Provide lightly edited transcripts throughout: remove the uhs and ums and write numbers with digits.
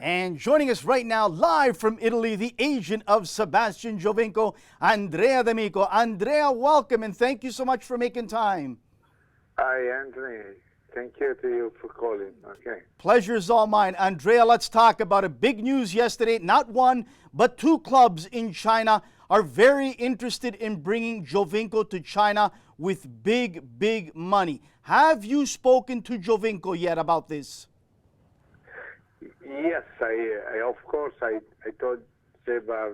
And joining us right now, live from Italy, the agent of Sebastian Giovinco, Andrea D'Amico. Andrea, welcome and thank you so much for making time. Hi, Anthony. Thank you to you for calling. Okay. Pleasure is all mine. Andrea, let's talk about a big news yesterday. Not one, but two clubs in China are very interested in bringing Giovinco to China with big money. Have you spoken to Giovinco yet about this? Yes, I of course, I told Seba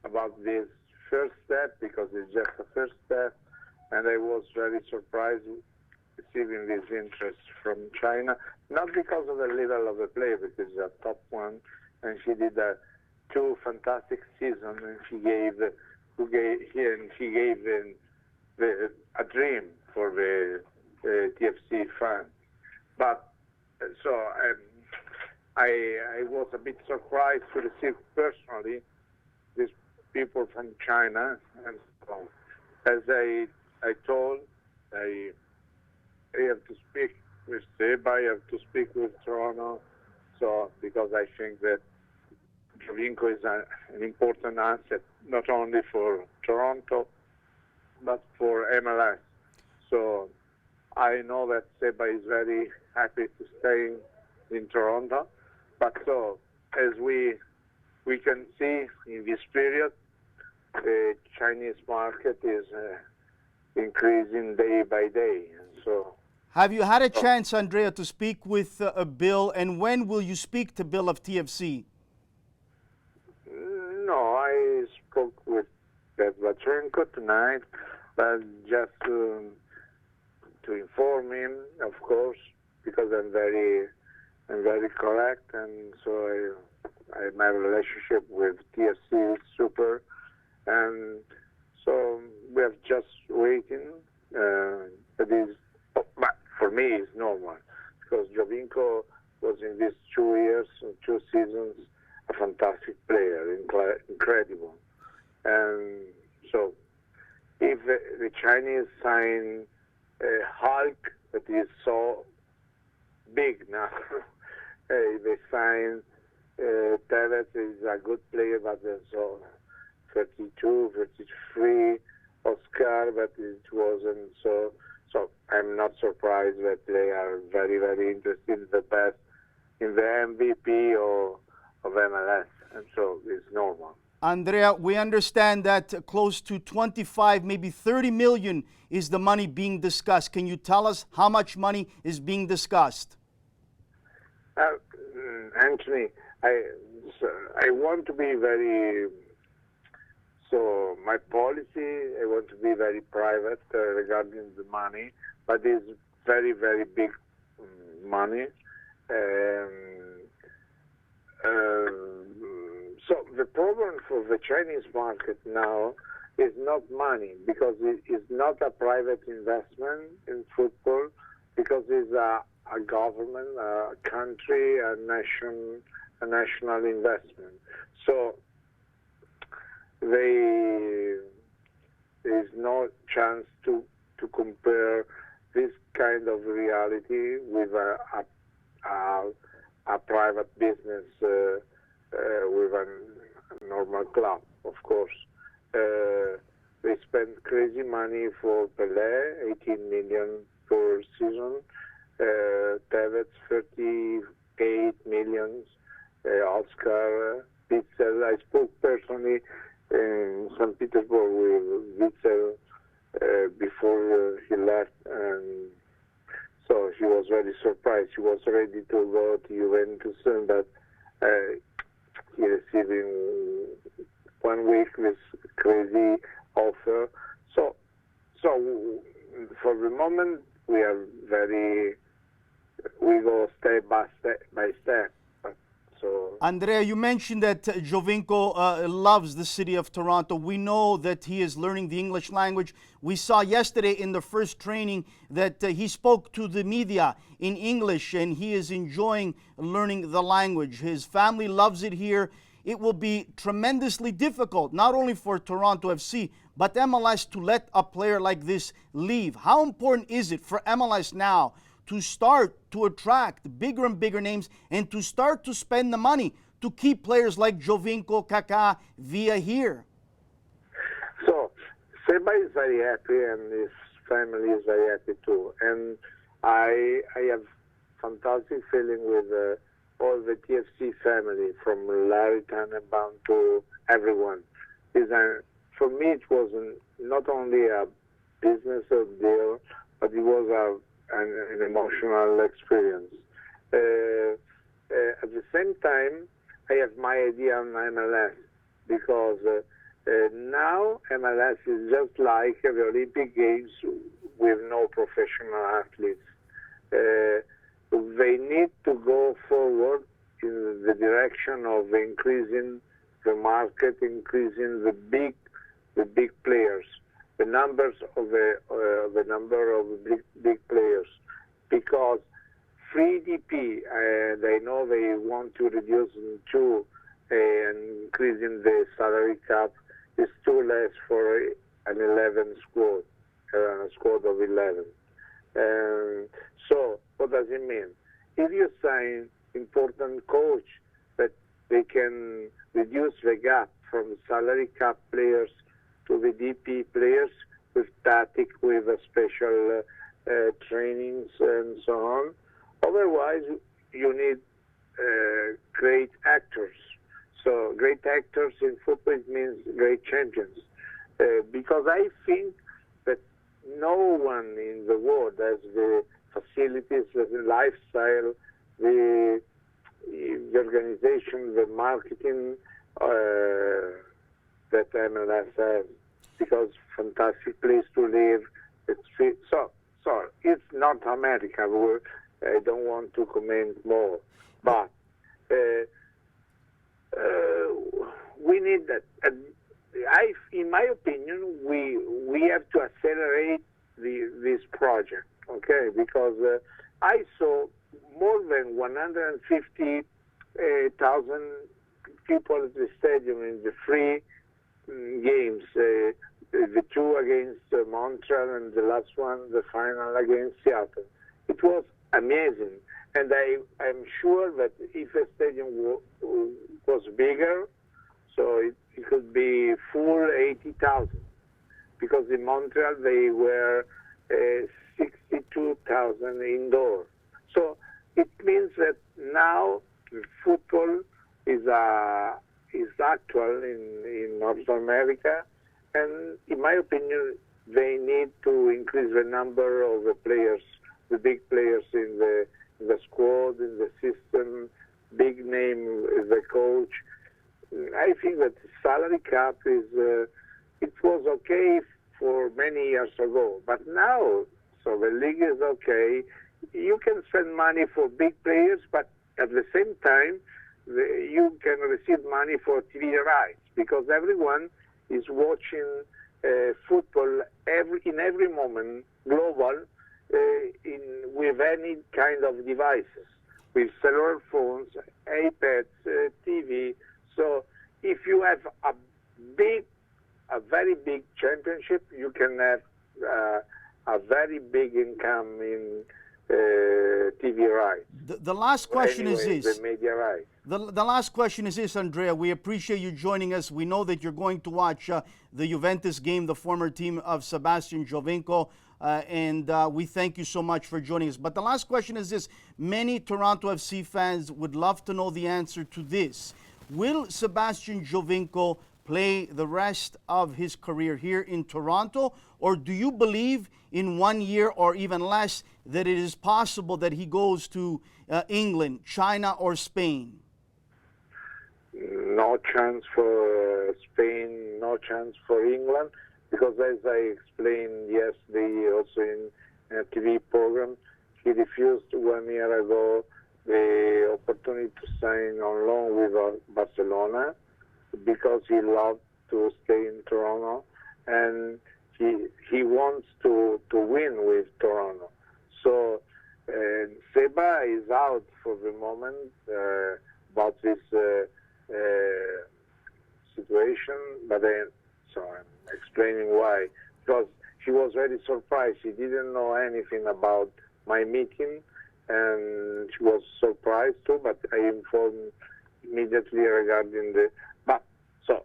about this first step because it's just the first step, and I was very surprised receiving this interest from China, not because of the level of the player, because she's a top one, and she did two fantastic seasons, and she gave a dream for the TFC fans. But so I was a bit surprised to receive personally these people from China, and so as I told, I have to speak with Seba, I have to speak with Toronto, so because I think that Giovinco is an important asset, not only for Toronto, but for MLS. So I know that Seba is very happy to stay in Toronto, but so as we can see in this period, the Chinese market is increasing day by day. And so, have you had a chance, Andrea, to speak with Bill, and when will you speak to Bill of TFC? No, I spoke with Sebastian tonight, but just to inform him, of course, because I'm very correct, and so my relationship with TFC is super, and so we are just waiting. But for me, it's normal because Giovinco was in these 2 years, 2 seasons, a fantastic player, incredible, and so if the Chinese sign Hulk that is so big now. They signed Tevez is a good player, but also 32, 33, Oscar, but it wasn't so. So I'm not surprised that they are very interested in the best, in the MVP of MLS, and so it's normal. Andrea, we understand that close to 25, maybe 30 million is the money being discussed. Can you tell us how much money is being discussed? Anthony, I want to be very, so my policy, I want to be very private regarding the money, but it's very big money. So the problem for the Chinese market now is not money, because it is not a private investment in football, because it's a government, a country, a national investment. So there is no chance to compare this kind of reality with a private business with a normal club, of course. They spend crazy money for Pelé, 18 million per season. Tevez, 38 million. Oscar, Witzel. I spoke personally in St. Petersburg with Witzel before he left, and so he was very surprised. He was ready to go to Juventus, but he received in 1 week this crazy offer. So for the moment we go step by step. So, Andrea, you mentioned that Giovinco loves the city of Toronto. We know that he is learning the English language. We saw yesterday in the first training that he spoke to the media in English, and he is enjoying learning the language. His family loves it here. It will be tremendously difficult, not only for Toronto FC, but MLS to let a player like this leave. How important is it for MLS now to start to attract bigger and bigger names and to start to spend the money to keep players like Giovinco, Kaká, Villa here? So, Seba is very happy and his family is very happy too. And I have fantastic feeling with all the TFC family, from Larry Tannenbaum to everyone. For me, it was not only a business deal, but it was an emotional experience. At the same time, I have my idea on MLS, because now MLS is just like the Olympic Games with no professional athletes. They need to go forward in the direction of increasing the market, increasing the big players, the numbers of the number of big players, because 3DP, they know they want to reduce two, and increasing the salary cap is too less for an 11 squad, a squad of 11. So what does it mean? If you sign important coach that they can reduce the gap from salary cap players to the DP players with tactic, with special trainings and so on. Otherwise, you need great actors. So great actors in football means great champions. Because I think that no one in the world has the facilities, the lifestyle, the organization, the marketing that MLS has. Because fantastic place to live. So it's not America. I don't want to comment more, but we need that. In my opinion, we have to accelerate this project, okay? Because I saw more than 150,000 people at the stadium in the three games, the two against Montreal and the last one, the final against Seattle. It was amazing, and I'm sure that if a stadium was bigger, so it could be full 80,000, because in Montreal they were 62,000 indoor. So it means that now football is actual in North America, and in my opinion, they need to increase the number of the players, the big players in the squad, in the system, big name, the coach. I think that salary cap it was okay for many years ago, but now, so the league is okay. You can spend money for big players, but at the same time, you can receive money for TV rights, because everyone is watching football in every moment, global, with any kind of devices, with cellular phones, iPads, TV. So if you have a very big championship, you can have a very big income in TV rights. The last question is this. The media rights. The last question is this, Andrea. We appreciate you joining us. We know that you're going to watch the Juventus game, the former team of Sebastian Giovinco, and we thank you so much for joining us. But the last question is this. Many Toronto FC fans would love to know the answer to this. Will Sebastian Giovinco play the rest of his career here in Toronto, or do you believe in 1 year or even less that it is possible that he goes to England, China, or Spain? No chance for Spain, no chance for England, because as I explained yesterday also in a TV program, he refused 1 year ago the opportunity to sign on loan with Barcelona, because he loved to stay in Toronto, and he wants to win with Toronto. So Seba is out for the moment about this situation, but so I'm explaining why. Because he was very surprised. He didn't know anything about my meeting, and she was surprised too, but I informed immediately regarding the. But so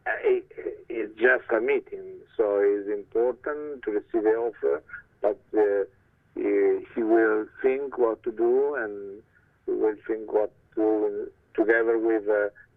it's just a meeting, so it's important to receive the offer, but he will think what to do, and we will think what to do together with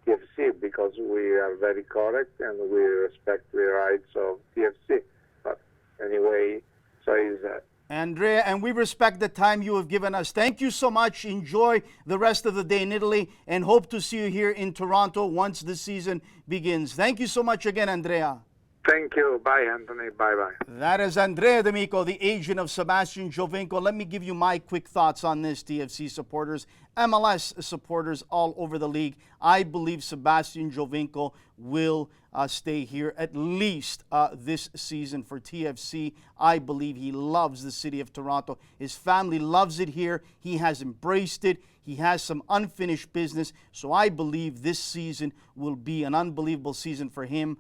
TFC, because we are very correct and we respect the rights of TFC. But anyway, so it's Andrea, and we respect the time you have given us. Thank you so much. Enjoy the rest of the day in Italy, and hope to see you here in Toronto once the season begins. Thank you so much again, Andrea. thank you. Bye, Anthony. Bye-bye. That is Andrea D'Amico, the agent of Sebastian Giovinco. Let me give you my quick thoughts on this, TFC supporters, MLS supporters all over the league. I believe Sebastian Giovinco will stay here at least this season for TFC. I believe he loves the city of Toronto. His family loves it here. He has embraced it. He has some unfinished business. So I believe this season will be an unbelievable season for him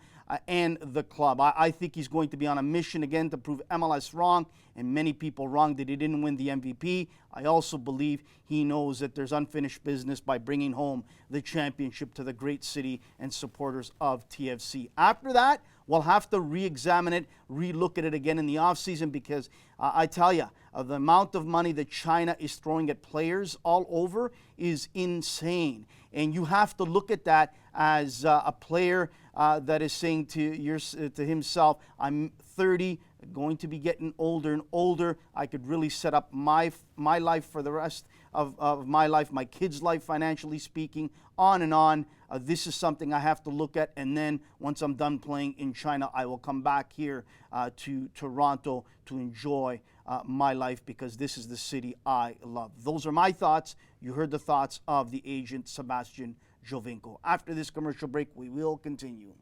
and the club. I think he's going to be on a mission again to prove MLS wrong and many people wrong that he didn't win the MVP. I also believe he knows that there's unfinished business by bringing home the championship to the great city and supporters of TFC. After that, we'll have to re-examine it, re-look at it again in the offseason, because I tell you, the amount of money that China is throwing at players all over is insane. And you have to look at that as a player that is saying to himself, I'm 30, going to be getting older and older. I could really set up my life for the rest of my life, my kids' life, financially speaking, on and on. This is something I have to look at, and then once I'm done playing in China, I will come back here to Toronto to enjoy my life, because this is the city I love. Those are my thoughts. You heard the thoughts of the agent Sebastian Giovinco. After this commercial break, we will continue.